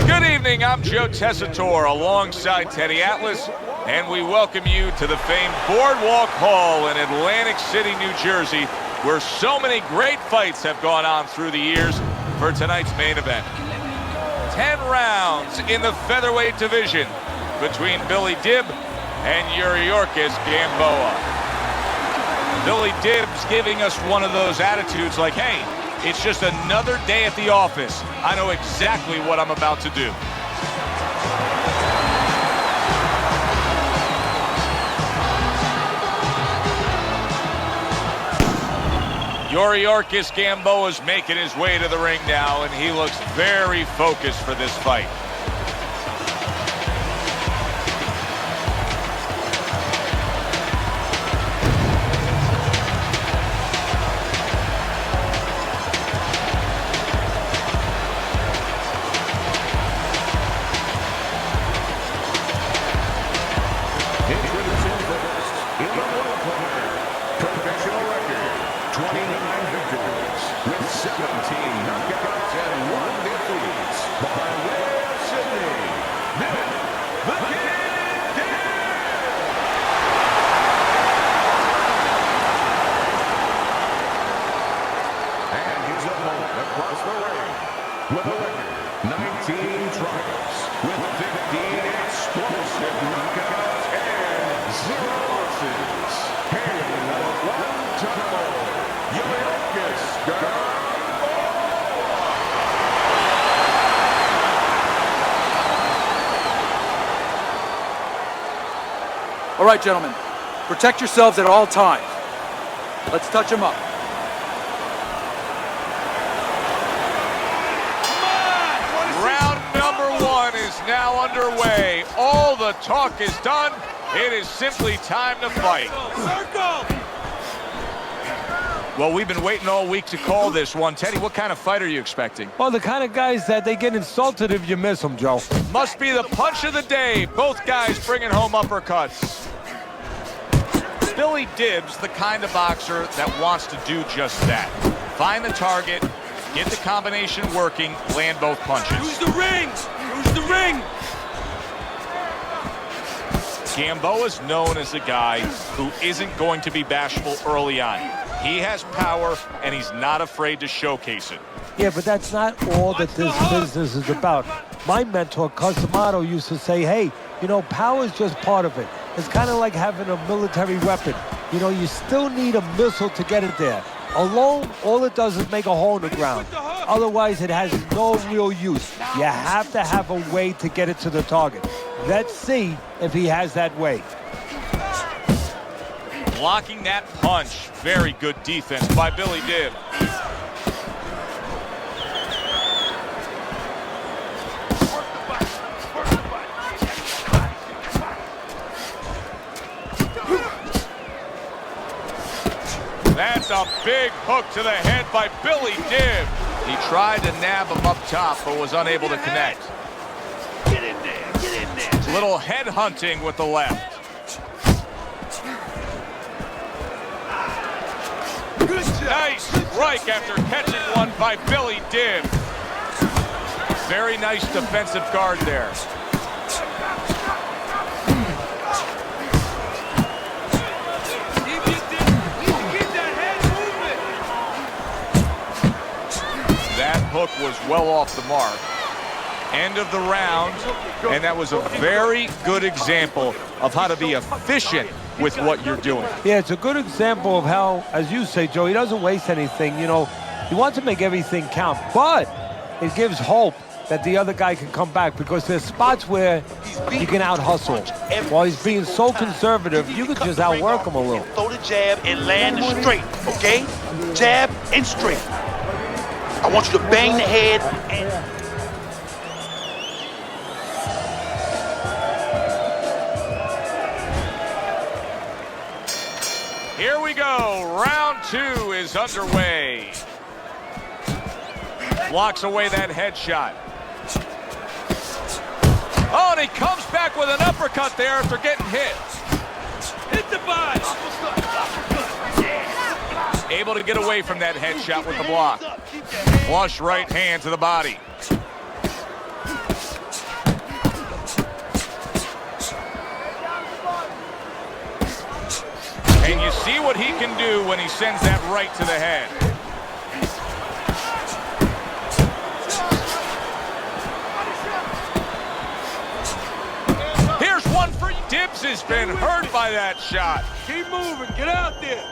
Good evening, I'm Joe Tessitore alongside Teddy Atlas, and we welcome you to the famed Boardwalk Hall in Atlantic City, New Jersey, where so many great fights have gone on through the years for tonight's main event. 10 rounds in the featherweight division between Billy Dib and Yuriorkis Gamboa. Billy Dib's giving us one of those attitudes like, hey, it's just another day at the office. I know exactly what I'm about to do. Yuriorkis Gamboa's making his way to the ring now, and he looks very focused for this fight. With a record, 19 triumphs, with 15 explosive knockouts and 0 losses. Hailing out of Guantanamo, Yuriorkis Gamboa. All right, gentlemen, protect yourselves at all times. Let's touch them up. Now underway. All the talk is done. It is simply time to fight. Circle! Well, we've been waiting all week to call this one. Teddy, what kind of fight are you expecting? Well, the kind of guys that they get insulted if you miss them, Joe. Must be the punch of the day. Both guys bringing home uppercuts. Billy Dib's the kind of boxer that wants to do just that. Find the target, get the combination working, land both punches. Use the rings! Use the ring! Gamboa's known as a guy who isn't going to be bashful early on. He has power, and he's not afraid to showcase it. Yeah, but that's not all that this business is about. My mentor, Cosamato, used to say, hey, you know, power is just part of it. It's kind of like having a military weapon. You know, you still need a missile to get it there. Alone, all it does is make a hole in the ground. Otherwise, it has no real use. You have to have a way to get it to the target. Let's see if he has that way. Blocking that punch. Very good defense by Billy Dib. That's a big hook to the head by Billy Dib. He tried to nab him up top, but was unable to connect. Get in there, get in there. Little head hunting with the left. Nice strike after catching one by Billy Dib. Very nice defensive guard there. That hook was well off the mark. End of the round, and that was a very good example of how to be efficient with what you're doing. Yeah, it's a good example of how, as you say, Joe, he doesn't waste anything. You know, he wants to make everything count, but it gives hope that the other guy can come back, because there's spots where you can out-hustle. While he's being so conservative, you could just outwork him a little. Throw the jab and land the straight, okay? Jab and straight. I want you to bang the head and... Here we go. Round 2 is underway. Blocks away that headshot. Oh, and he comes back with an uppercut there after getting hit. Hit the body. Able to get away from that headshot with the block. Flush right hand to the body. what he can do when he sends that right to the head. Here's one for Dibbs. Has been hurt by that shot. Keep moving. Get out there.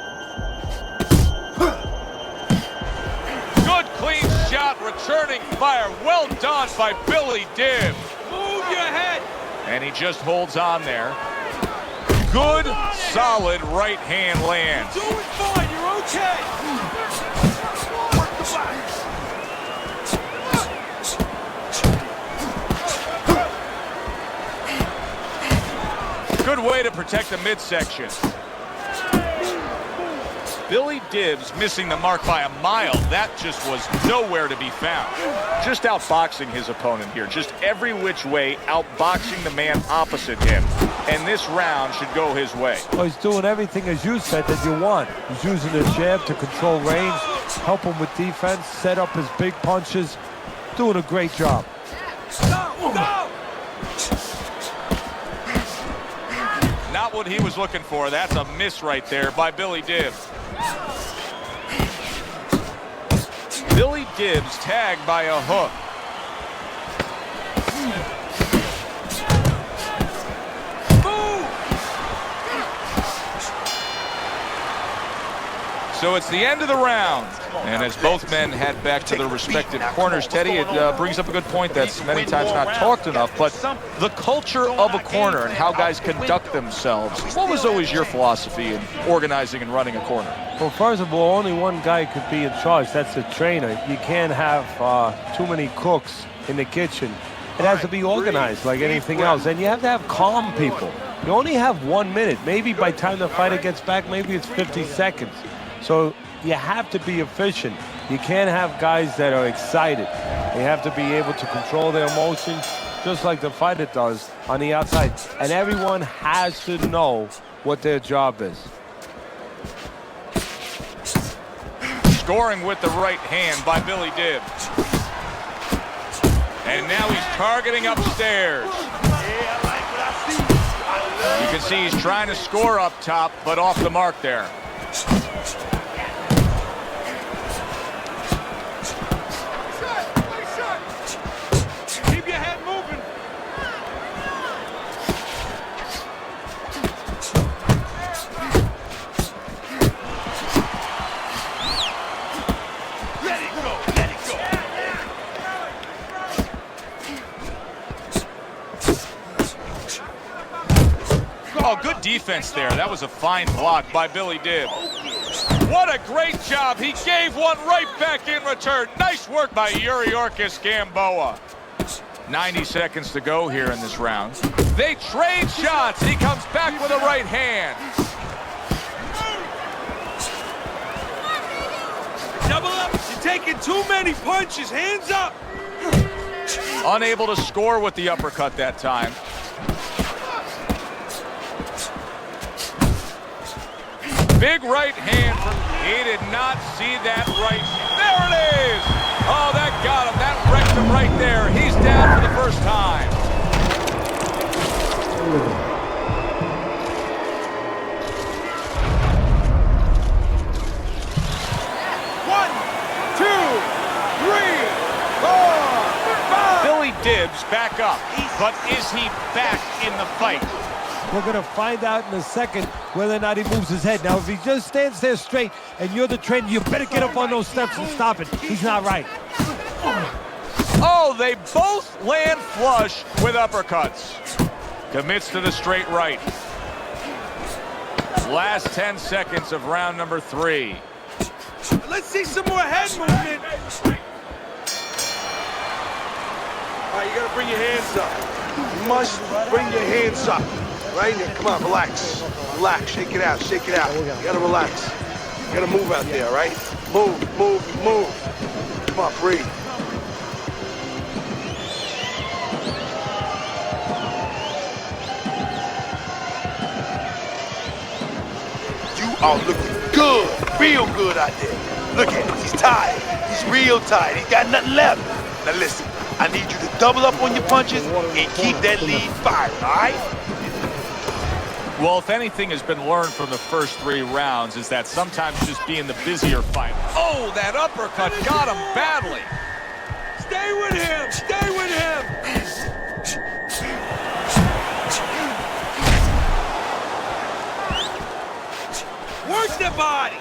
Good clean shot, returning fire. Well done by Billy Dibbs. Move your head. And he just holds on there. Good, solid right hand lands. Doing fine. You're okay. Work the back. Good way to protect the midsection. Billy Dibbs missing the mark by a mile. That just was nowhere to be found. Just outboxing his opponent here. Just every which way, outboxing the man opposite him. And this round should go his way. Well, he's doing everything, as you said, that you want. He's using the jab to control range, help him with defense, set up his big punches. Doing a great job. Go! Not what he was looking for. That's a miss right there by Billy Dibbs. Billy Dibbs tagged by a hook. So it's the end of the round. And as both men head back to their respective corners, Teddy, it brings up a good point that's many times not talked enough, but the culture of a corner and how guys conduct themselves. What was always your philosophy in organizing and running a corner? Well, first of all, only one guy could be in charge. That's the trainer. You can't have too many cooks in the kitchen. It has to be organized like anything else. And you have to have calm people. You only have 1 minute. Maybe by the time the fighter gets back, maybe it's 50 seconds. So you have to be efficient. You can't have guys that are excited. They have to be able to control their emotions, just like the fighter does on the outside. And everyone has to know what their job is. Scoring with the right hand by Billy Dibbs. And now he's targeting upstairs. You can see he's trying to score up top, but off the mark there. Keep your head moving. Let it go, let it go. Oh, good defense there. That was a fine block by Billy Dibbs. What a great job. He gave one right back in return. Nice work by Yuriorkis Gamboa. 90 seconds to go here in this round. They trade shots. He comes back with a right hand. Double up. You're taking too many punches. Hands up. Unable to score with the uppercut that time. Big right hand. He did not see that right. There it is. Oh, that got him. That wrecked him right there. He's down for the first time. One, two, three, four, five. Billy Dibbs back up. But is he back in the fight? We're going to find out in a second whether or not he moves his head. Now, if he just stands there straight and you're the trainer, you better get up on those steps and stop it. He's not right. Oh, they both land flush with uppercuts. Commits to the straight right. Last 10 seconds of round number 3. Let's see some more head movement. All right, you gotta bring your hands up. You must bring your hands up. Right there, come on, relax. Relax, shake it out, shake it out. You gotta relax. You gotta move out there, right? Move, move, move. Come on, breathe. You are looking good, real good out there. Look at him, he's tired. He's real tired, he's got nothing left. Now listen, I need you to double up on your punches and keep that lead fired, all right? Well, if anything has been learned from the first 3 rounds is that sometimes just being the busier fighter. Oh, that uppercut got him badly. Stay with him! Stay with him! Work the body!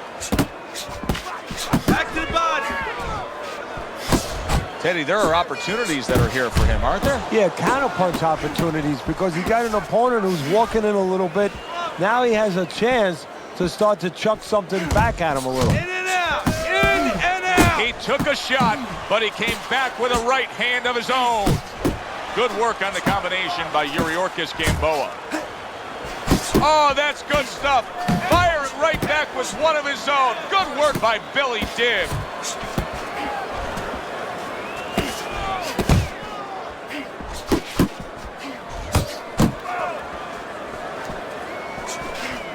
Back to the body! Teddy, there are opportunities that are here for him, aren't there? Yeah, counterpunch opportunities because he got an opponent who's walking in a little bit. Now he has a chance to start to chuck something back at him a little. In and out! In and out! He took a shot, but he came back with a right hand of his own. Good work on the combination by Yuriorkis Gamboa. Oh, that's good stuff. Firing right back with one of his own. Good work by Billy Dibb.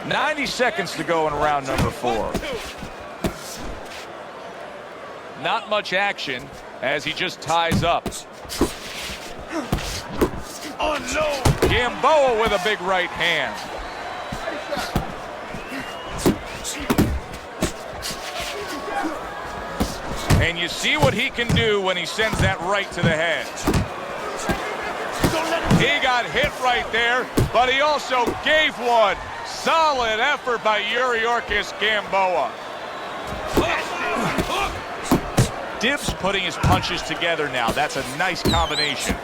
"90 seconds to go in round number 4. Not much action as he just ties up. Oh, no! Gamboa with a big right hand. And you see what he can do when he sends that right to the head. He got hit right there, but he also gave one. Solid effort by Yuriorkis Gamboa. Dibb's putting his punches together now. That's a nice combination.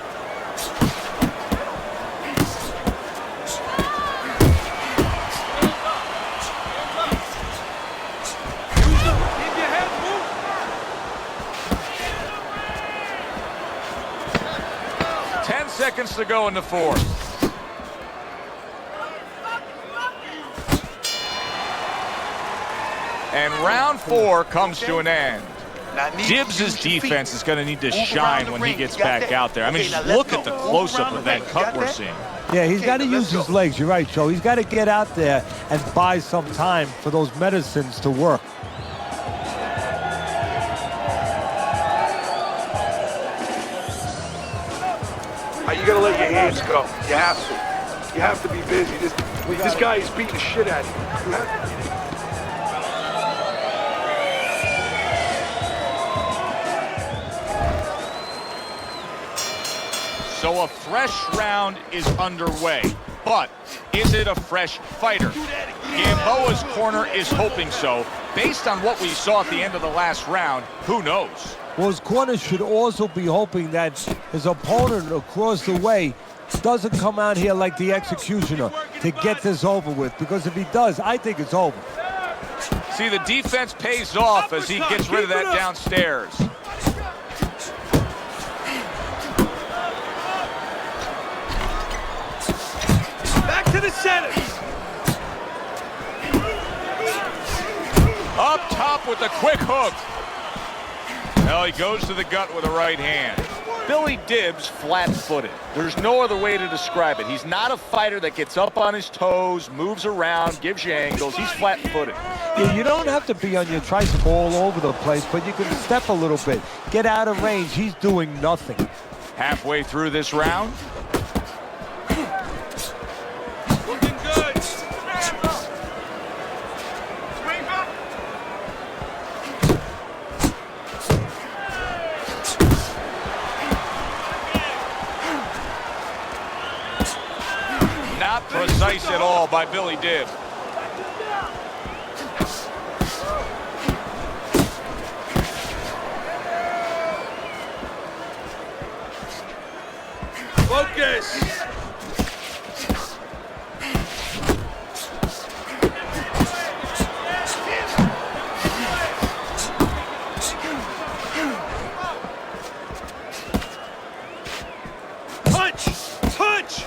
Keep your head moving! 10 seconds to go in the 4th. And round 4 comes to an end. Dibbs' defense is going to need to shine when he gets back out there. I mean, just look at the close-up of that cut we're seeing. Yeah, he's got to use his legs. You're right, Joe. He's got to get out there and buy some time for those medicines to work. You gotta let your hands go. You have to. You have to be busy. This guy is beating the shit out of you. You have to. So a fresh round is underway, but is it a fresh fighter? Gamboa's corner is hoping so. Based on what we saw at the end of the last round, who knows? Well, his corner should also be hoping that his opponent across the way doesn't come out here like the executioner to get this over with, because if he does, I think it's over. See, the defense pays off as he gets rid of that downstairs. Back to the center. Up top with the quick hook. Well, he goes to the gut with a right hand. Billy Dibb's flat-footed. There's no other way to describe it. He's not a fighter that gets up on his toes, moves around, gives you angles. He's flat-footed. Yeah, you don't have to be on your tricycle all over the place, but you can step a little bit. Get out of range. He's doing nothing. Halfway through this round. Looking good. Not precise at all by Billy Dibb. Focus. Punch! Punch!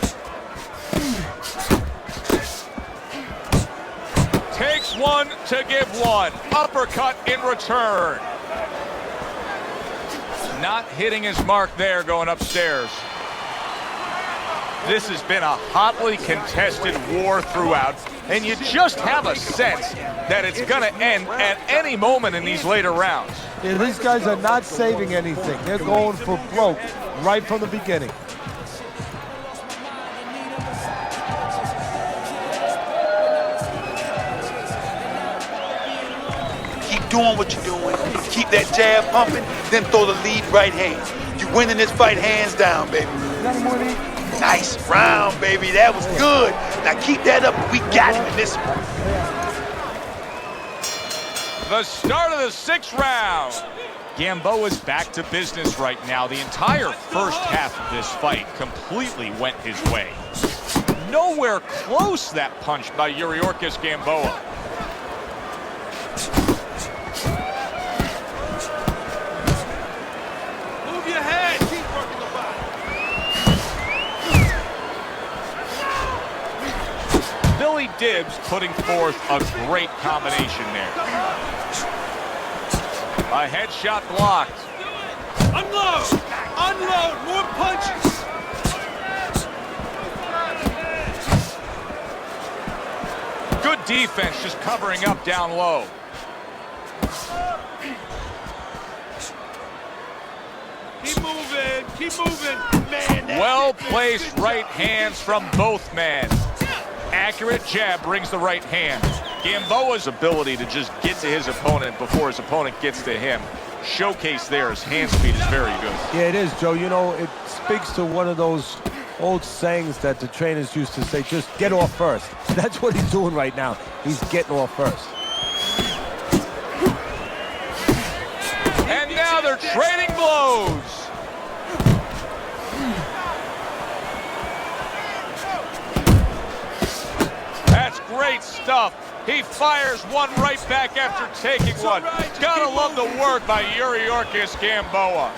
Takes one to give one. Uppercut in return. Not hitting his mark there going upstairs. This has been a hotly contested war throughout, and you just have a sense that it's going to end at any moment in these later rounds. Yeah, these guys are not saving anything. They're going for broke right from the beginning. Keep doing what you're doing. Keep that jab pumping, then throw the lead right hand. You're winning this fight hands down, baby. Nice round, baby. That was good. Now keep that up. We got him in this one. The start of the 6th round. Gamboa's back to business right now. The entire first half of this fight completely went his way. Nowhere close that punch by Yuriorkis Gamboa. Move your head. Keep working the body. Billy Dibbs putting forth a great combination there. A headshot blocked. Unload. Unload. More punches. Good defense, just covering up down low. Keep moving. Keep moving. Man, Well-placed right hands from both men. Accurate jab brings the right hand. Gamboa's ability to just get to his opponent before his opponent gets to him, showcase there, his hand speed is very good. Yeah, it is, Joe. You know, it speaks to one of those old sayings that the trainers used to say, just get off first. That's what he's doing right now. He's getting off first. And now they're trading blows. That's great stuff. He fires one right back after taking one. Gotta love the work by Yuriorkis Gamboa.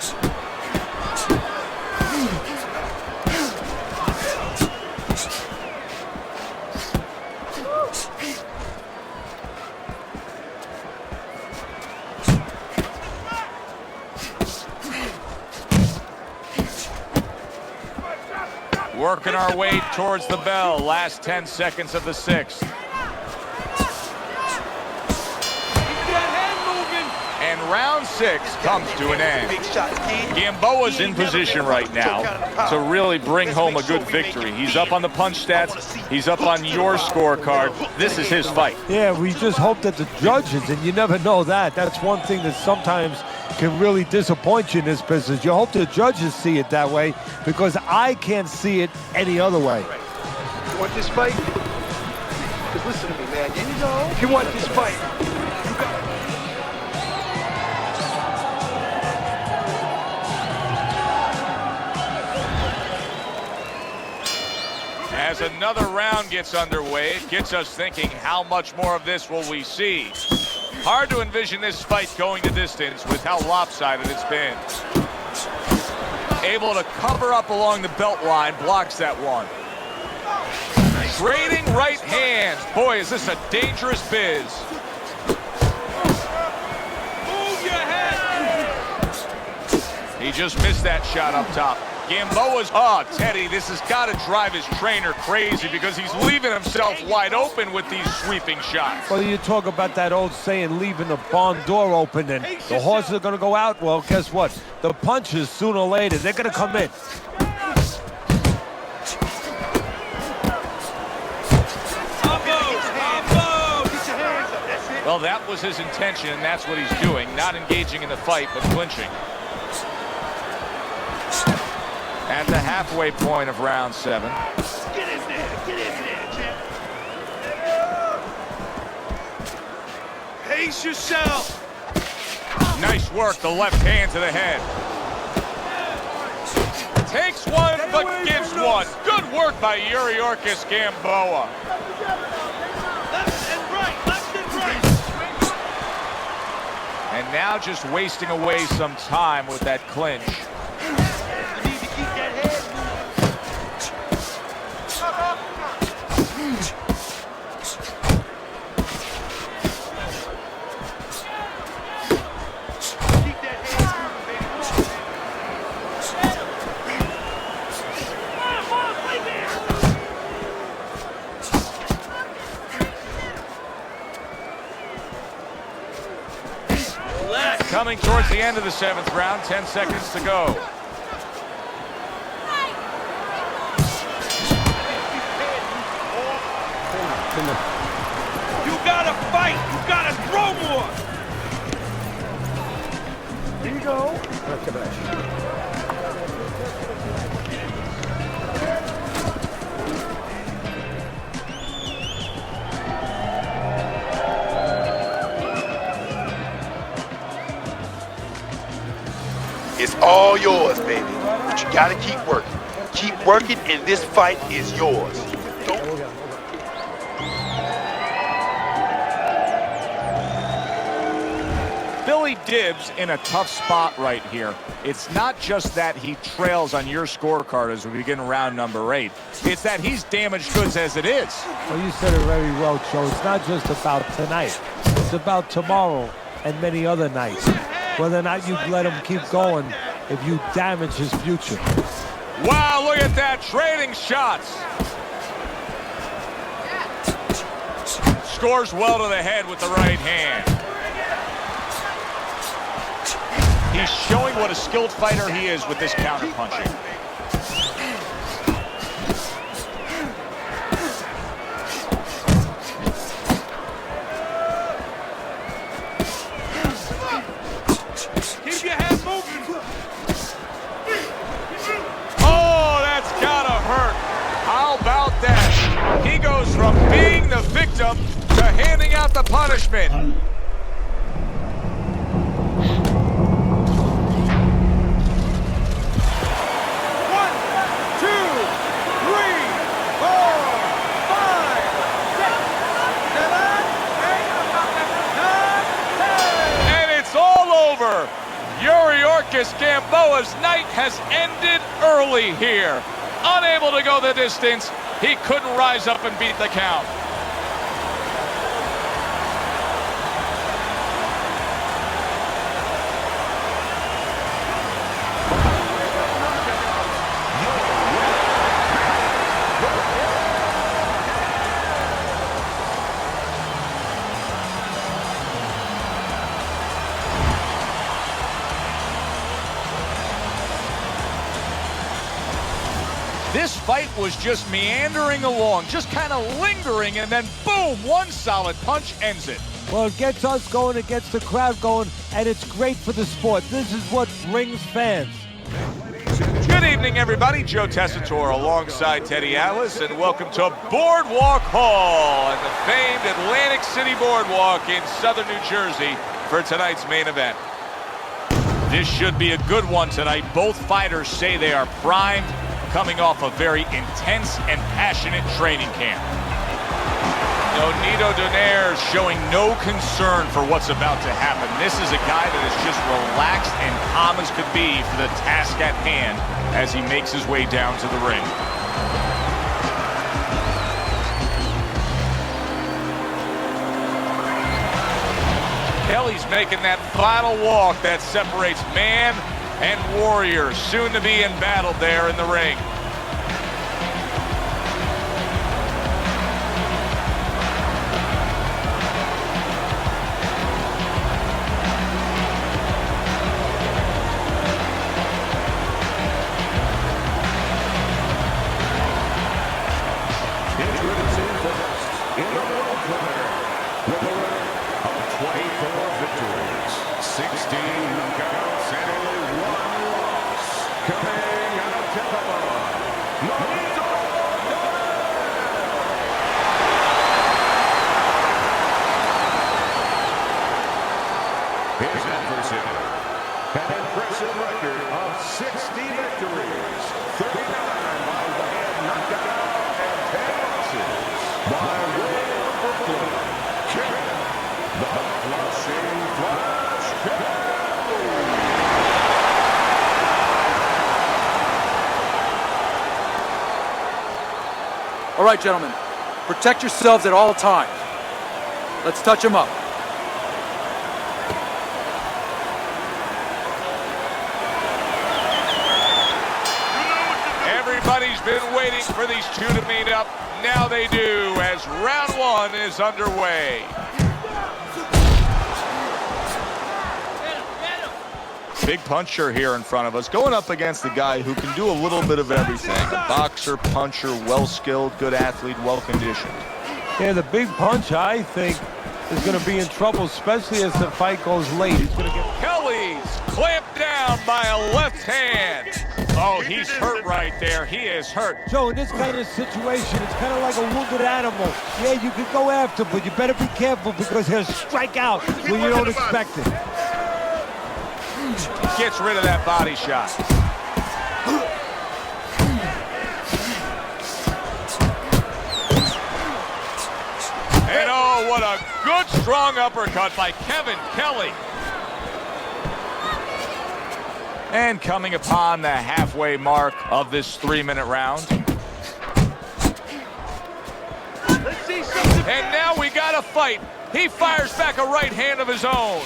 Working our way towards the bell. Last 10 seconds of the 6th. And round 6 comes to an end. Gamboa's in position right now to really bring home a good victory. He's up on the punch stats. He's up on your scorecard. This is his fight. Yeah, we just hope that the judges, and you never know that. That's one thing that sometimes can really disappoint you in this business. You hope the judges see it that way, because I can't see it any other way. You want this fight? Because listen to me, man. If you want this fight, you got to... As another round gets underway, it gets us thinking, how much more of this will we see? Hard to envision this fight going the distance with how lopsided it's been. Able to cover up along the belt line, blocks that one. Trading right hands. Boy, is this a dangerous biz. Move your head. He just missed that shot up top. Gamboa's, Teddy, this has got to drive his trainer crazy because he's leaving himself wide open with these sweeping shots. Well, you talk about that old saying, leaving the barn door open, and the horses are going to go out. Well, guess what? The punches, sooner or later, they're going to come in. Well, that was his intention, and that's what he's doing. Not engaging in the fight, but clinching. At the halfway point of round 7. Get in there, champ. Pace yourself. Nice work, the left hand to the head. Takes one, but gives one. Good work by Yuriorkis Gamboa. Left and right. And now just wasting away some time with that clinch. Coming towards the end of the 7th round, 10 seconds to go. You gotta fight. You gotta throw more. go. It's all yours, baby. But you gotta keep working. Keep working, and this fight is yours. Billy Dibbs in a tough spot right here. It's not just that he trails on your scorecard as we begin round number 8. It's that he's damaged goods as it is. Well, you said it very well, Joe. It's not just about tonight. It's about tomorrow and many other nights. Whether or not you let him keep going if you damage his future. Wow, look at that, trading shots. Scores well to the head with the right hand. He's showing what a skilled fighter he is with this counterpunching. Keep your head moving. Oh, that's gotta hurt. How about that? He goes from being the victim to handing out the punishment. Yuriorkis Gamboa's night has ended early here. Unable to go the distance, he couldn't rise up and beat the count. This fight was just meandering along, just kind of lingering, and then boom, one solid punch ends it. Well, it gets us going, it gets the crowd going, and it's great for the sport. This is what brings fans. Good evening, everybody. Joe Tessitore alongside Teddy Atlas, and welcome to Boardwalk Hall and the famed Atlantic City Boardwalk in southern New Jersey for tonight's main event. This should be a good one tonight. Both fighters say they are primed, coming off a very intense and passionate training camp. Nonito Donaire showing no concern for what's about to happen. This is a guy that is just relaxed and calm as could be for the task at hand as he makes his way down to the ring. Kelley's making that final walk that separates man and warrior, soon to be in battle there in the ring. Introducing first, in the world premiere, with a record of 24 victories, 16 knockouts, and only 1 loss. Coming out of Gamboa, Nonito. His adversary, an impressive record of 60 victories, 39 by way of knockout, and 10 losses by way of Brooklyn. Kelley, the Flushing Flash Kelley. All right, gentlemen, protect yourselves at all times. Let's touch them up. Everybody's been waiting for these two to meet up. Now they do, as round 1 is underway. Big puncher here in front of us, going up against a guy who can do a little bit of everything. A boxer, puncher, well-skilled, good athlete, well-conditioned. Yeah, the big punch, I think, is going to be in trouble, especially as the fight goes late. He's going to get... Kelley's Clamped down by a left hand. Oh, he's hurt right there. He is hurt. Joe, in this kind of situation, it's kind of like a wounded animal. Yeah, you can go after, but you better be careful because he'll strike out when you don't expect it. Gets rid of that body shot. And oh, what a good, strong uppercut by Kelley. And coming upon the halfway mark of this 3-minute round. Let's see something. And now we got a fight. He fires back a right hand of his own.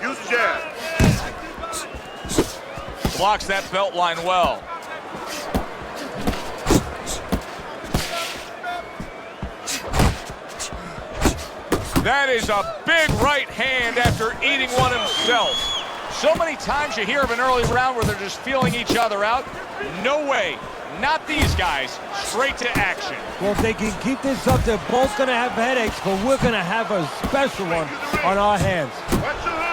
Use the jab. Blocks that belt line well. That is a big right hand after eating one himself. So many times you hear of an early round where they're just feeling each other out. No way. Not these guys. Straight to action. Well, if they can keep this up, they're both going to have headaches, but we're going to have a special one on our hands. Watch the hook.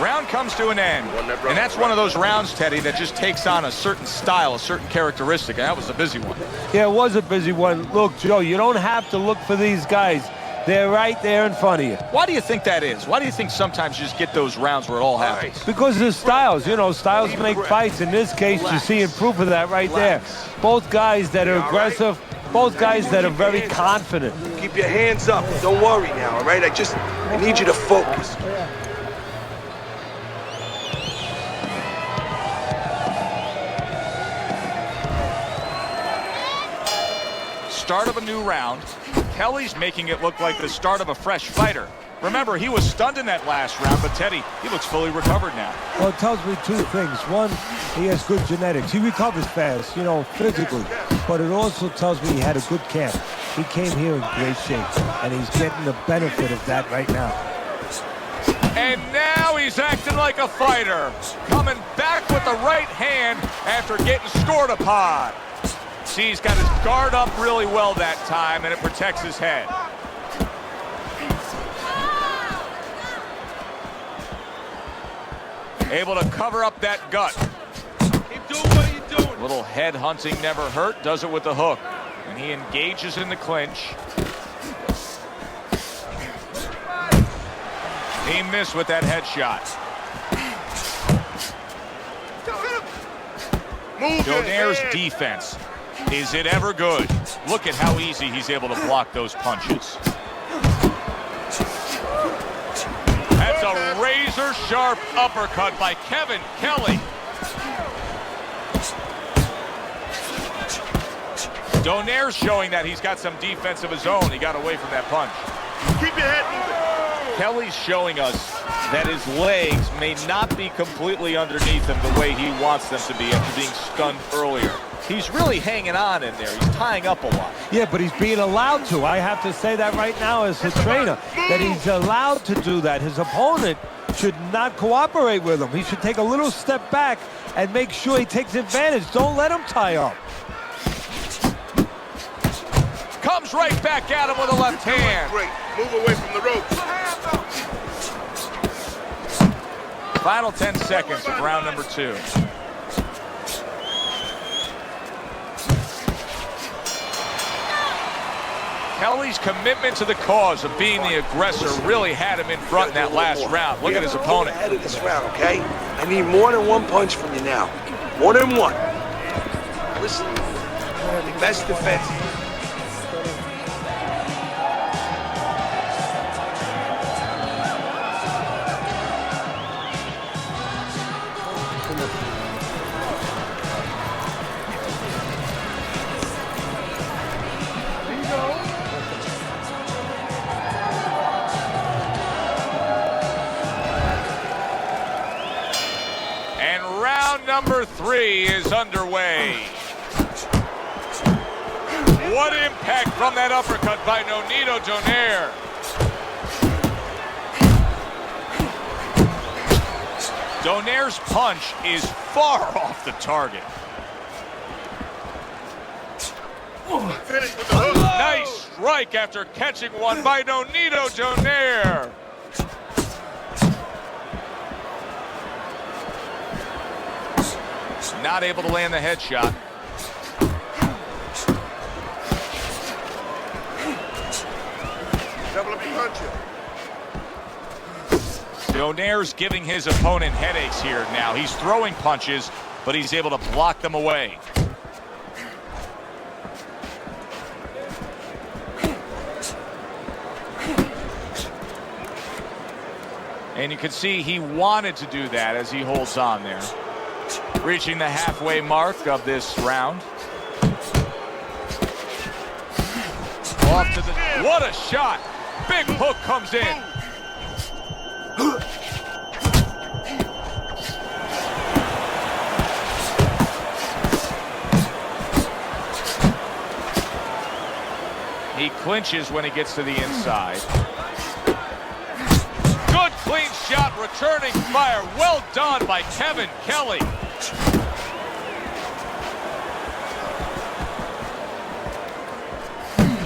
Round comes to an end, and that's one of those rounds, Teddy, that just takes on a certain style, a certain characteristic, and that was a busy one. Yeah, it was a busy one. Look, Joe, you don't have to look for these guys. They're right there in front of you. Why do you think that is? Why do you think sometimes you just get those rounds where it all happens? Because of the styles. You know, styles make fights. In this case, you're seeing proof of that right there. Both guys that are aggressive, both guys that are very confident. Keep your hands up. Don't worry now, all right? I need you to focus. Start of a new round. Kelley's making it look like the start of a fresh fighter. Remember, he was stunned in that last round, but Teddy, he looks fully recovered now. Well, it tells me two things. One, he has good genetics. He recovers fast, you know, physically. But it also tells me he had a good camp. He came here in great shape, and he's getting the benefit of that right now. And now he's acting like a fighter. Coming back with the right hand after getting scored upon. See, he's got his guard up really well that time, and it protects his head. Able to cover up that gut. Keep doing what you're doing. Little head hunting never hurt. Does it with the hook. And he engages in the clinch. He missed with that headshot. Donaire's defense. Is it ever good? Look at how easy he's able to block those punches. That's a razor-sharp uppercut by Kelley. Donaire's showing that he's got some defense of his own. He got away from that punch. Keep your head moving. Kelley's showing us that his legs may not be completely underneath him the way he wants them to be after being stunned earlier. He's really hanging on in there. He's tying up a lot. Yeah, but he's being allowed to. I have to say that right now as a trainer, that he's allowed to do that. His opponent should not cooperate with him. He should take a little step back and make sure he takes advantage. Don't let him tie up. Comes right back at him with a left hand. Great. Move away from the ropes. Final 10 seconds of round number 2. Kelley's commitment to the cause of being the aggressor really had him in front in that last round. Look at his opponent. Ahead of this round, okay? I need more than one punch from you now. More than one. Listen, the best defense. Round number 3 is underway. What impact from that uppercut by Nonito Donaire. Donaire's punch is far off the target. Nice strike after catching one by Nonito Donaire. Not able to land the headshot. Donaire's giving his opponent headaches here now. He's throwing punches, but he's able to block them away. And you can see he wanted to do that as he holds on there. Reaching the halfway mark of this round. Off to the... What a shot! Big hook comes in. He clinches when he gets to the inside. Good clean shot, returning fire. Well done by Kelley.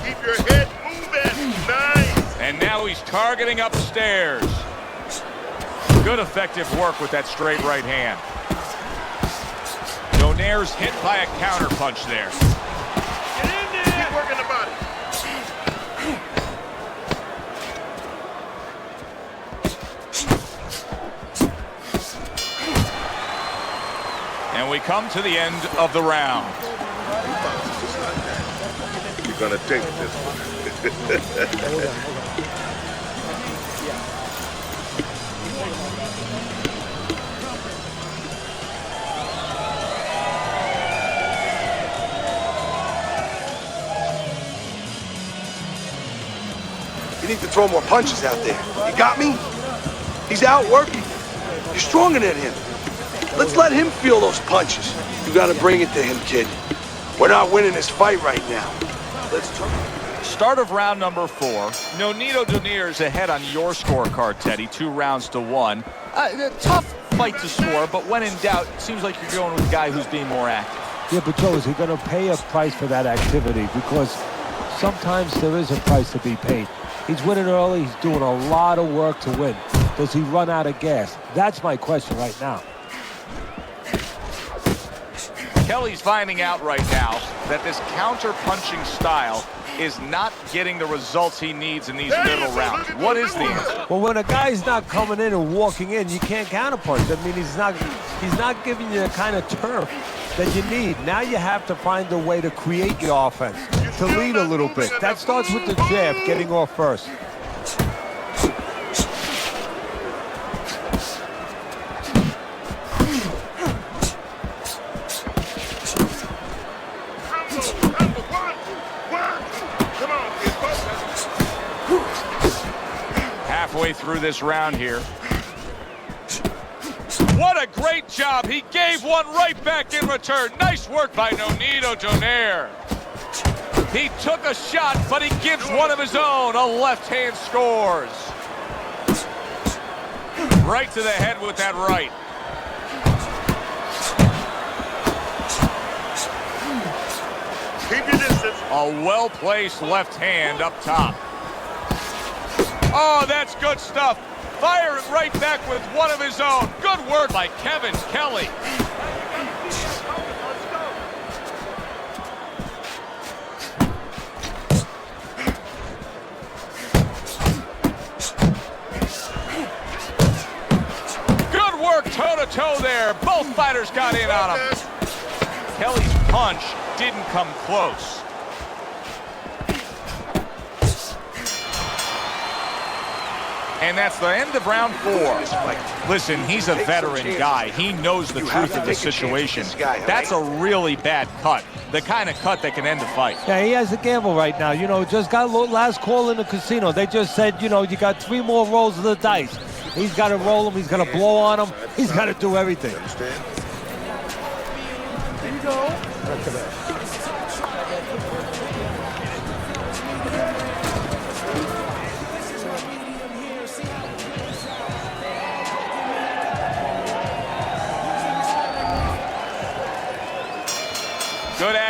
Keep your head moving. Nice. And now he's targeting upstairs. Good effective work with that straight right hand. Donaire's hit by a counter punch there. Get in there. Keep working the body. And we come to the end of the round. You're gonna take this one. You need to throw more punches out there. You got me? He's out working. You're stronger than him. Let's let him feel those punches. You gotta bring it to him, kid. We're not winning this fight right now. Let's talk. Start of round number 4. Nonito Donaire is ahead on your scorecard, Teddy. 2 rounds to 1. A tough fight to score, but when in doubt, it seems like you're going with the guy who's being more active. Yeah, but Joe, is he going to pay a price for that activity? Because sometimes there is a price to be paid. He's winning early. He's doing a lot of work to win. Does he run out of gas? That's my question right now. Kelley's finding out right now that this counter-punching style is not getting the results he needs in these middle rounds. What is the answer? Well, when a guy's not coming in and walking in, you can't counterpunch. I mean, he's not giving you the kind of turf that you need. Now you have to find a way to create your offense, to lead a little bit. That starts with the jab, getting off first. Halfway through this round here. What a great job. He gave one right back in return. Nice work by Nonito Donaire. He took a shot, but he gives one of his own. A left hand scores. Right to the head with that right. Keep your distance. A well-placed left hand up top. Oh, that's good stuff. Firing right back with one of his own. Good work by Kelley. Good work toe-to-toe there. Both fighters got in on him. Kelley's punch didn't come close. And that's the end of round 4. Listen, he's a veteran guy. He knows the truth of the situation. That's a really bad cut. The kind of cut that can end the fight. Yeah, he has a gamble right now. You know, just got last call in the casino. They just said, you know, you got 3 more rolls of the dice. He's got to roll them. He's got to blow on them. He's got to do everything. There you go.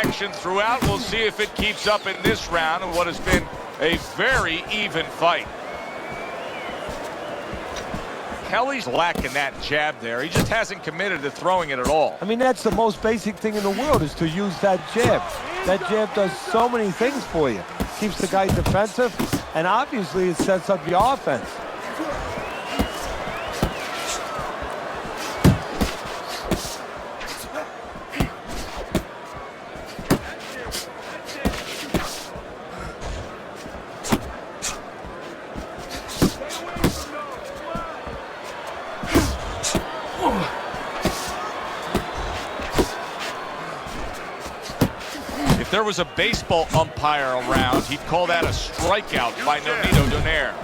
action throughout. We'll see if it keeps up in this round of what has been a very even fight. Kelley's lacking that jab there. He just hasn't committed to throwing it at all. I mean, that's the most basic thing in the world, is to use that jab. That jab does so many things for you. Keeps the guy defensive, and obviously it sets up your offense. If there was a baseball umpire around, he'd call that a strikeout by Nonito Donaire.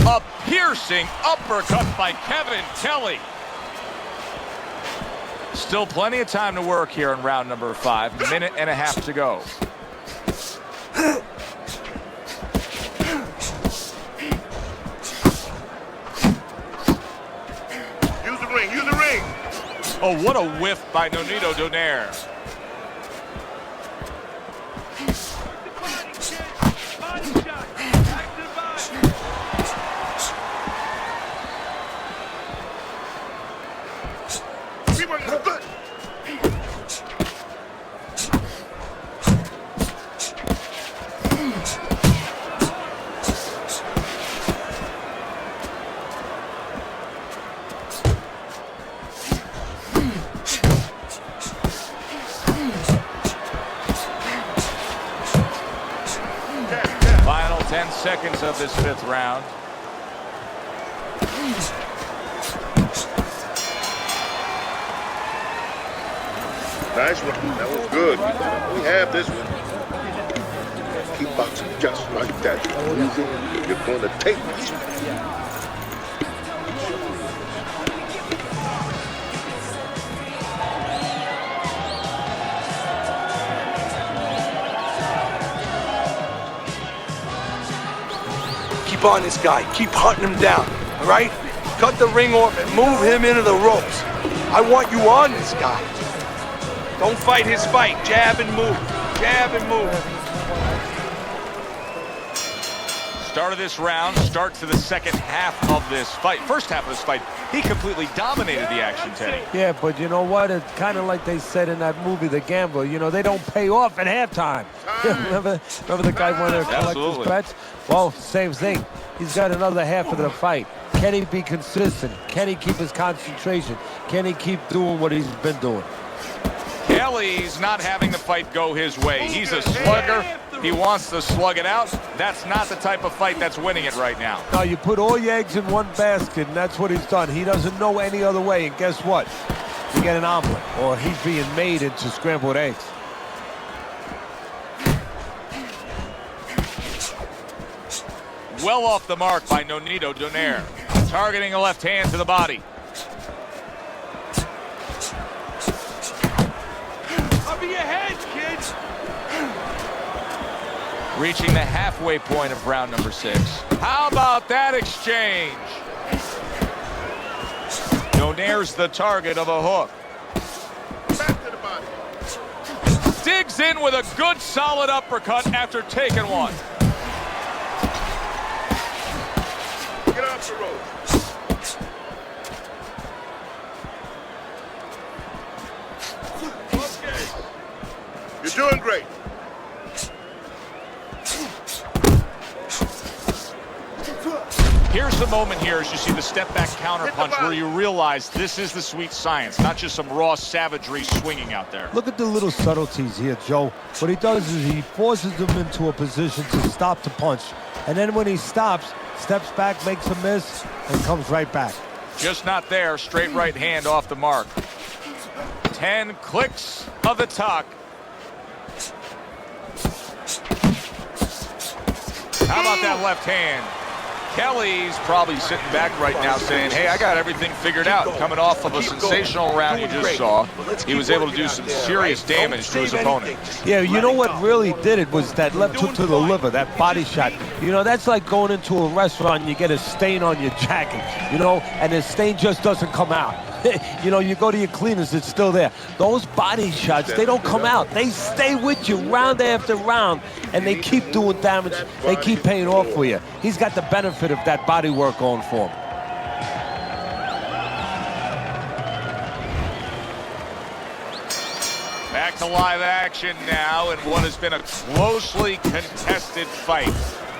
A piercing uppercut by Kelley. Still plenty of time to work here in round number 5. Minute and a half to go. Use the ring, use the ring. Oh, what a whiff by Nonito Donaire. Good. 10 seconds of this 5th round. Nice one. That was good. We have this one. Keep boxing just like that. You're going to take this one. Keep on this guy. Keep hunting him down, all right? Cut the ring off and move him into the ropes. I want you on this guy. Don't fight his fight. Jab and move. Jab and move. Start of this round, start to the second half of this fight. First half of this fight, he completely dominated the action, Teddy. Yeah, but you know what? It's kind of like they said in that movie, The Gamboa. You know, they don't pay off at halftime. remember the guy wanted to collect his bets? Well, same thing. He's got another half of the fight. Can he be consistent? Can he keep his concentration? Can he keep doing what he's been doing? Kelley's not having the fight go his way. He's a slugger. He wants to slug it out. That's not the type of fight that's winning it right now. No, you put all your eggs in one basket, and that's what he's done. He doesn't know any other way, and guess what? You get an omelet, or he's being made into scrambled eggs. Well off the mark by Nonito Donaire. Targeting a left hand to the body. Cover your head, kids. Reaching the halfway point of round number 6. How about that exchange? Donaire's the target of a hook. Back to the body. Digs in with a good solid uppercut after taking one. Get off the rope. Okay. You're doing great. Here's the moment here as you see the step back counter punch where you realize this is the sweet science, not just some raw savagery swinging out there. Look at the little subtleties here, Joe. What he does is he forces them into a position to stop the punch. And then when he stops, steps back, makes a miss, and comes right back. Just not there. Straight right hand off the mark. 10 clicks of the tuck. How about that left hand? Kelley's probably sitting back right now saying, hey, I got everything figured out. Coming off of a sensational round you just saw, he was able to do some serious damage to his opponent. Yeah, you know what really did it was that left hook to the liver, that body shot. You know, that's like going into a restaurant and you get a stain on your jacket, you know, and the stain just doesn't come out. you know, you go to your cleaners, it's still there. Those body shots, they don't come out. They stay with you round after round, and they keep doing damage. They keep paying off for you. He's got the benefit of that body work going for him. Back to live action now in what has been a closely contested fight.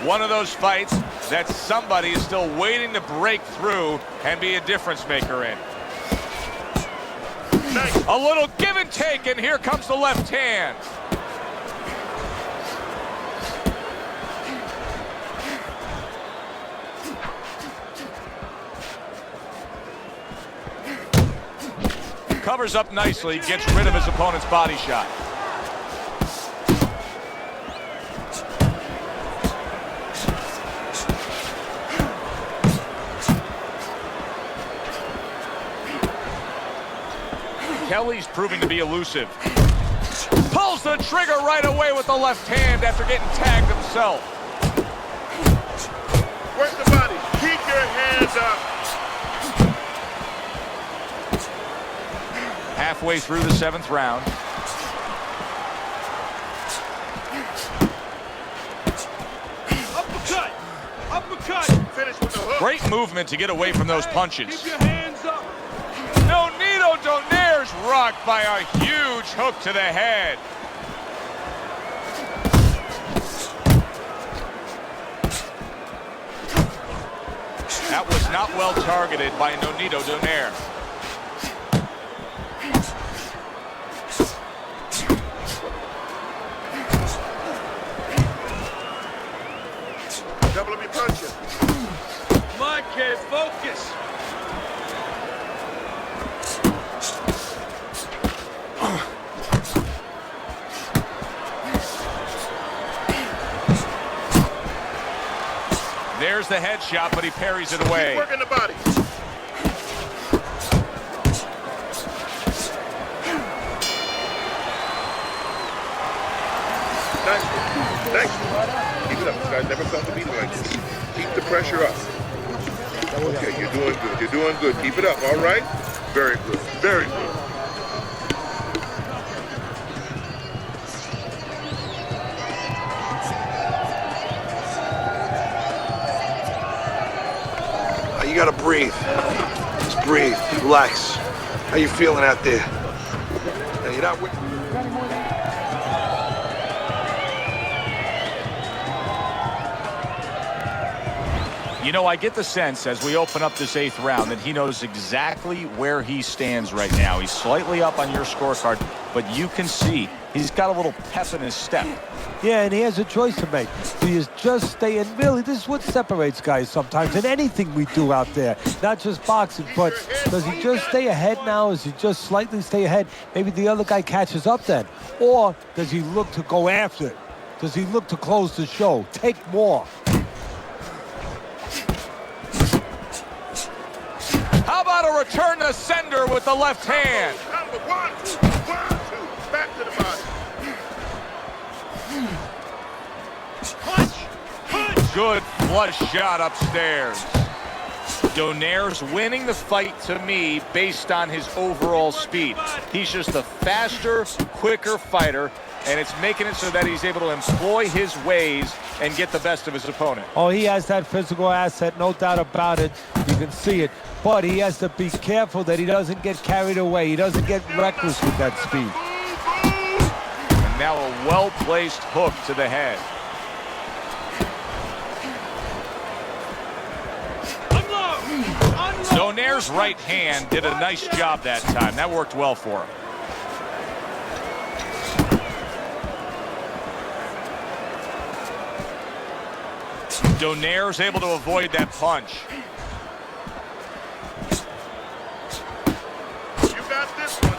One of those fights that somebody is still waiting to break through and be a difference maker in. A little give and take, and here comes the left hand. Covers up nicely, gets rid of his opponent's body shot. Kelley's proving to be elusive. Pulls the trigger right away with the left hand after getting tagged himself. Work the body. Keep your hands up. Halfway through the 7th round. Uppercut. Uppercut. Finish with the hook. Great movement to get away from those punches. Keep your hands up. Nonito Donaire's rocked by a huge hook to the head. That was not well targeted by Nonito Donaire. Double up your punches. Come on, kid, focus. There's the headshot, but he parries it away. Keep working the body. Nice. Thanks. Keep it up. This guy's never felt a beating like this. Keep the pressure up. Okay, you're doing good. You're doing good. Keep it up, all right? Very good. Very good. You gotta breathe. Just breathe. Relax. How you feeling out there? Now, you're not... You know, I get the sense as we open up this 8th round that he knows exactly where he stands right now. He's slightly up on your scorecard, but you can see he's got a little pep in his step. Yeah, and he has a choice to make. Do you just stay in? Really, this is what separates guys sometimes in anything we do out there. Not just boxing, but does he just stay ahead now? Does he just slightly stay ahead? Maybe the other guy catches up then. Or does he look to go after it? Does he look to close the show? Take more. How about a return to sender with the left hand? Number 1, 2. Back to the body. Punch! Punch! Good flush shot upstairs. Donaire's winning the fight to me based on his overall speed. He's just a faster, quicker fighter, and it's making it so that he's able to employ his ways and get the best of his opponent. Oh, he has that physical asset, no doubt about it. You can see it. But he has to be careful that he doesn't get carried away. He doesn't get reckless with that speed. And now a well-placed hook to the head. Donaire's right hand did a nice job that time. That worked well for him. Donaire's able to avoid that punch. You got this one.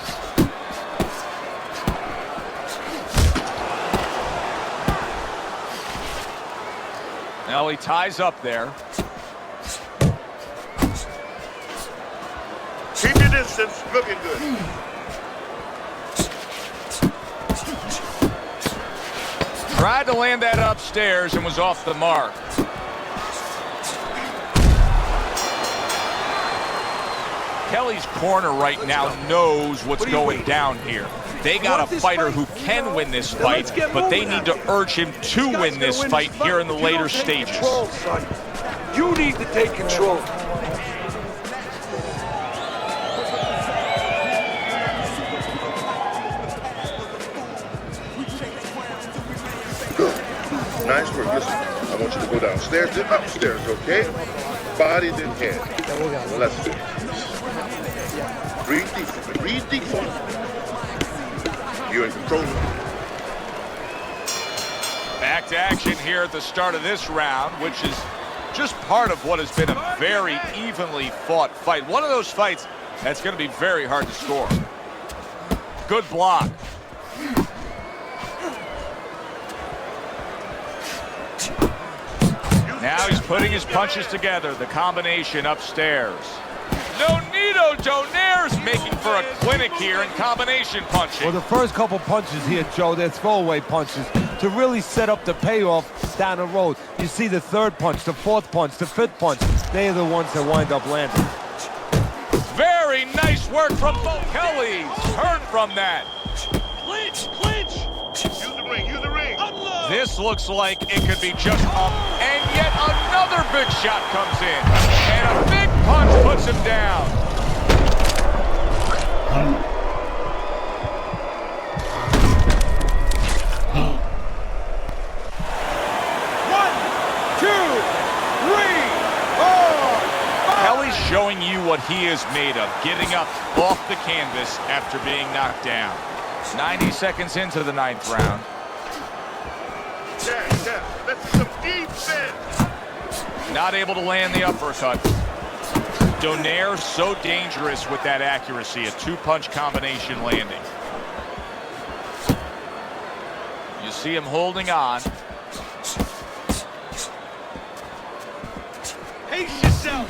Now he ties up there. Keep your distance. Looking good. Tried to land that upstairs and was off the mark. Kelley's corner right now knows what's going down here. They got a fighter who can win this fight, but they need to urge him to win this fight here in the later stages. Son. You need to take control. Nice work. Listen, I want you to go downstairs, then upstairs, okay? Body, then head. Well, let's do it. Breathe deep. Breathe deep. You're in control. Back to action here at the start of this round, which is just part of what has been a very evenly fought fight. One of those fights that's going to be very hard to score. Good block. Now he's putting his punches together, the combination upstairs. Nonito Donaire's making for a clinic here in combination punching. Well, the first couple punches here, Joe, they're throwaway punches to really set up the payoff down the road. You see the third punch, the fourth punch, the fifth punch. They're the ones that wind up landing. Very nice work from both Kelley. Heard from that. Clinch, clinch. Use the ring, use the ring. This looks like it could be just up, and yet another big shot comes in, and a big punch puts him down. One, two, three, four, five. Kelley's showing you what he is made of, getting up off the canvas after being knocked down. 90 seconds into the 9th round. Yeah, let's see some defense. Not able to land the uppercut. Donaire so dangerous with that accuracy, a two-punch combination landing. You see him holding on. Pace yourself.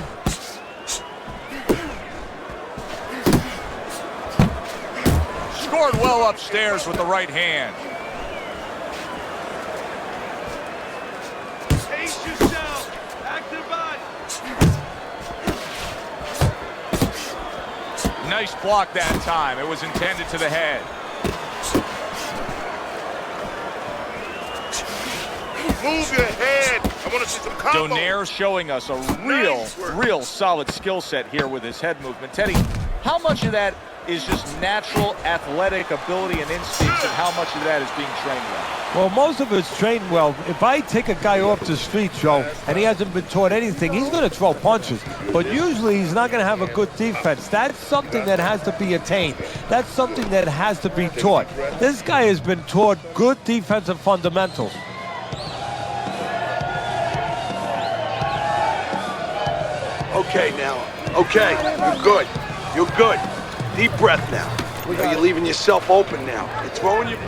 Scored well upstairs with the right hand. Pace yourself. Active body. Nice block that time. It was intended to the head. Move your head. I want to see some combos. Donaire showing us a real solid skill set here with his head movement. Teddy, how much of that is just natural athletic ability and instincts, and how much of that is being trained well? Well, most of it's trained well. If I take a guy off the street, Joe, and he hasn't been taught anything, he's going to throw punches. But usually he's not going to have a good defense. That's something that has to be attained. That's something that has to be taught. This guy has been taught good defensive fundamentals. Okay now. Okay, you're good. You're good. Deep breath now. You're leaving yourself open now. You're throwing your...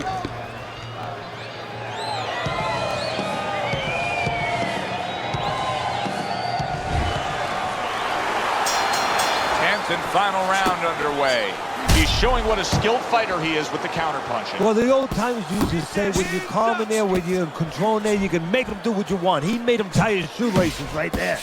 10th and final round underway. He's showing what a skilled fighter he is with the counterpunching. Well, the old timers used to say, when you're calm in there, when you're in control in there, you can make him do what you want. He made him tie his shoelaces right there.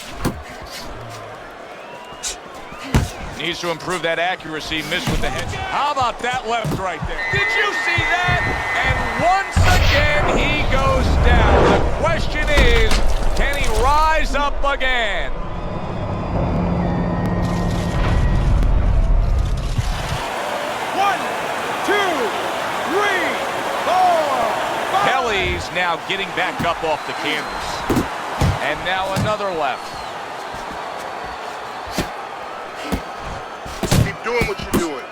Needs to improve that accuracy. Missed with the head. How about that left right there? Did you see that? And once again, he goes down. The question is, can he rise up again? One, two, three, four, five. Kelley's now getting back up off the canvas. And now another left. Doing what you're doing.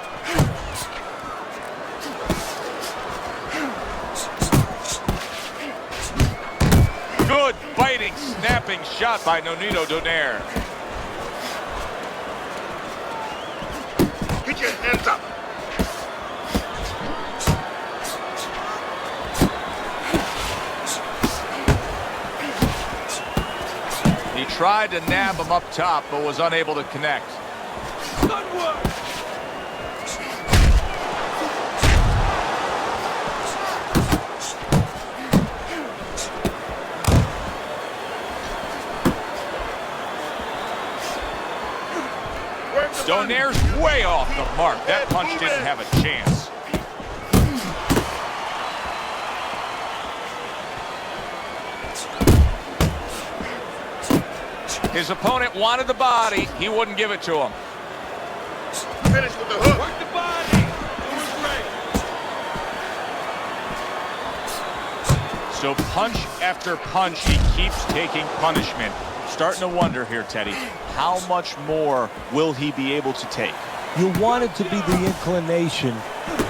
Good fighting, snapping shot by Nonito Donaire. Get your hands up. He tried to nab him up top, but was unable to connect. Good work. Work the Donaire's way off the mark. That punch didn't have a chance. His opponent wanted the body. He wouldn't give it to him. Finish with the hook. Work the body. So punch after punch, he keeps taking punishment. Starting to wonder here, Teddy, how much more will he be able to take? You want it to be the inclination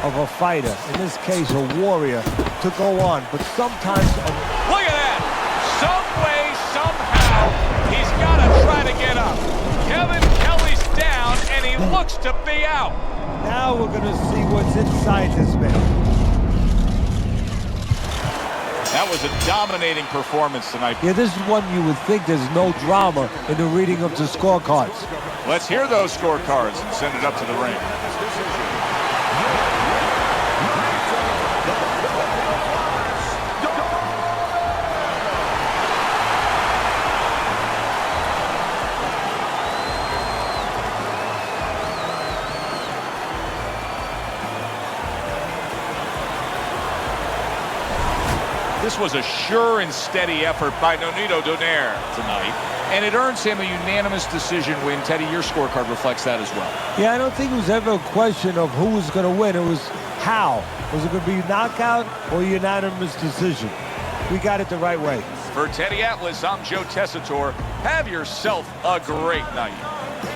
of a fighter, in this case a warrior, to go on. But sometimes... Look at that! Some way, somehow, he's got to try to get up. Kelley's down, and he looks to be out. Now we're going to see what's inside this man. That was a dominating performance tonight. Yeah, this is one you would think there's no drama in the reading of the scorecards. Let's hear those scorecards and send it up to the ring. This was a sure and steady effort by Nonito Donaire tonight, and it earns him a unanimous decision win. Teddy, your scorecard reflects that as well. Yeah, I don't think it was ever a question of who was going to win. It was how. Was it going to be knockout or unanimous decision? We got it the right way. For Teddy Atlas, I'm Joe Tessitore. Have yourself a great night.